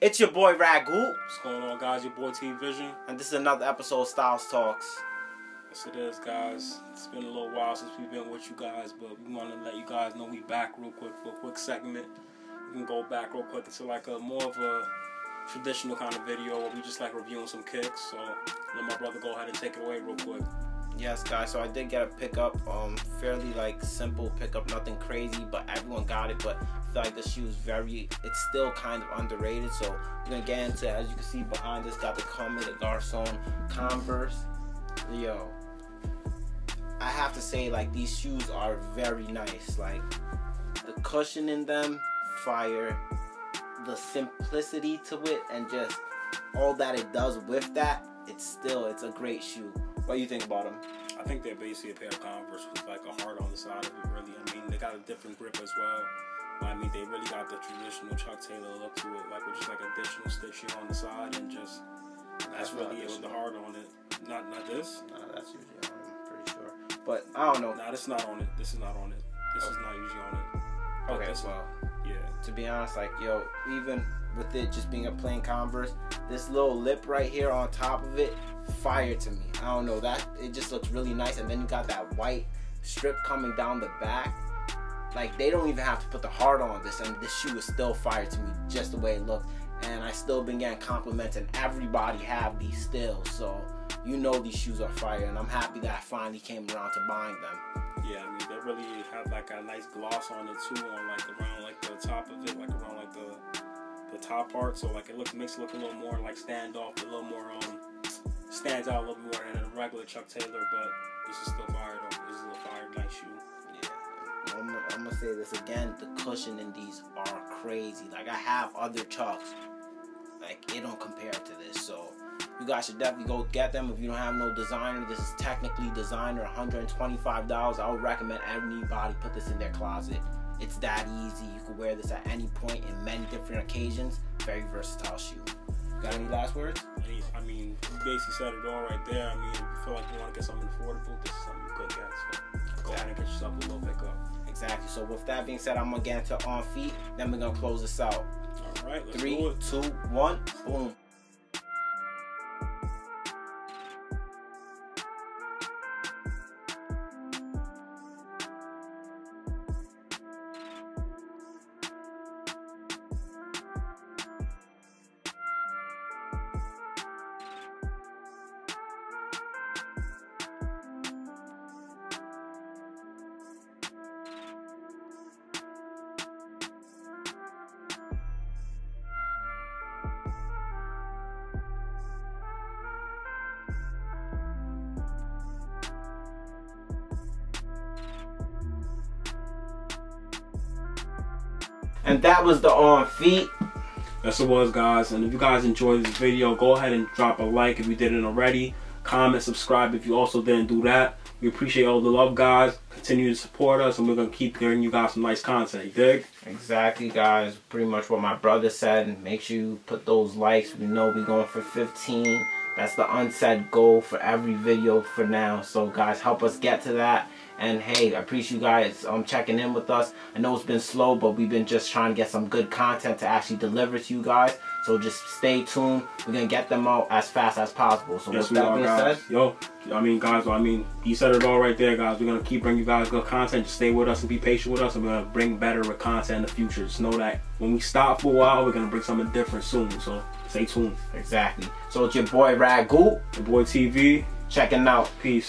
It's your boy Ragu. What's going on, guys? Your boy T Vision. And this is another episode of Styles Talks. Yes, it is, guys. It's been a little while since we've been with you guys, but we want to let you guys know we back real quick for a quick segment. We can go back real quick into like a more of a traditional kind of video where we just like reviewing some kicks. So let my brother go ahead and take it away real quick. Yes, guys, so I did get a pickup, fairly like simple pickup, nothing crazy, but everyone got it. But I feel like the shoe is it's still kind of underrated. So we're gonna get into, as you can see behind us, got the Comme, the Garcons Converse. Yo, I have to say, like, these shoes are very nice. Like, the cushion in them, fire. The simplicity to it, and just all that it does with that, it's a great shoe. What do you think about them? I think they're basically a pair of Converse with like a heart on the side of it, really. I mean, they got a different grip as well. But I mean, they really got the traditional Chuck Taylor look to it, like with just like additional stitching on the side, and just that's really it with the heart on it. Not this? Nah, that's usually on it, I'm pretty sure. But I don't know. Nah, this is not on it. This is not on it. This is not usually on it. But okay, well, yeah. To be honest, like, yo, even with it just being a plain Converse, this little lip right here on top of it, fire to me. I don't know, that it just looks really nice. And then you got that white strip coming down the back. Like, they don't even have to put the heart on this, and this shoe is still fire to me, just the way it looked. And I still been getting compliments, and everybody have these still, so you know these shoes are fire. And I'm happy that I finally came around to buying them. Yeah, I mean, they really have like a nice gloss on it too, on like around like the top of it, like around like the top part. So like makes it look a little more like stand off, a little more stands out a little more than a regular Chuck Taylor. But this is still fire though. This is a fire nice shoe. Yeah, I'm gonna say this again. The cushion in these are crazy. Like, I have other Chucks, like, it don't compare to this. So you guys should definitely go get them. If you don't have no designer, this is technically designer, $125. I would recommend anybody put this in their closet. It's that easy. You can wear this at any point in many different occasions. Very versatile shoe. Got any last words? I mean, you basically said it all right there. I mean, if you feel like you want to get something affordable, this is something you could get. So go ahead and get yourself a little pickup. Exactly. So with that being said, I'm gonna get into on feet. Then we're gonna close this out. All right. Let's 3, do it. 2, 1, boom. And that was the on feet. Yes, it was, guys. And if you guys enjoyed this video, go ahead and drop a like if you didn't already. Comment, subscribe if you also didn't do that. We appreciate all the love, guys. Continue to support us, and we're going to keep giving you guys some nice content. You dig? Exactly, guys. Pretty much what my brother said. Make sure you put those likes. We know we're going for 15. That's the unsaid goal for every video for now. So, guys, help us get to that. And hey, I appreciate you guys checking in with us. I know it's been slow, but we've been just trying to get some good content to actually deliver to you guys. So just stay tuned. We're going to get them out as fast as possible. So yes, with that being said, yo, I mean, guys, he said it all right there, guys. We're going to keep bringing you guys good content. Just stay with us and be patient with us. And we're going to bring better content in the future. Just know that when we stop for a while, we're going to bring something different soon. So stay tuned. Exactly. So it's your boy Ragu. Your boy TV. Checking out. Peace.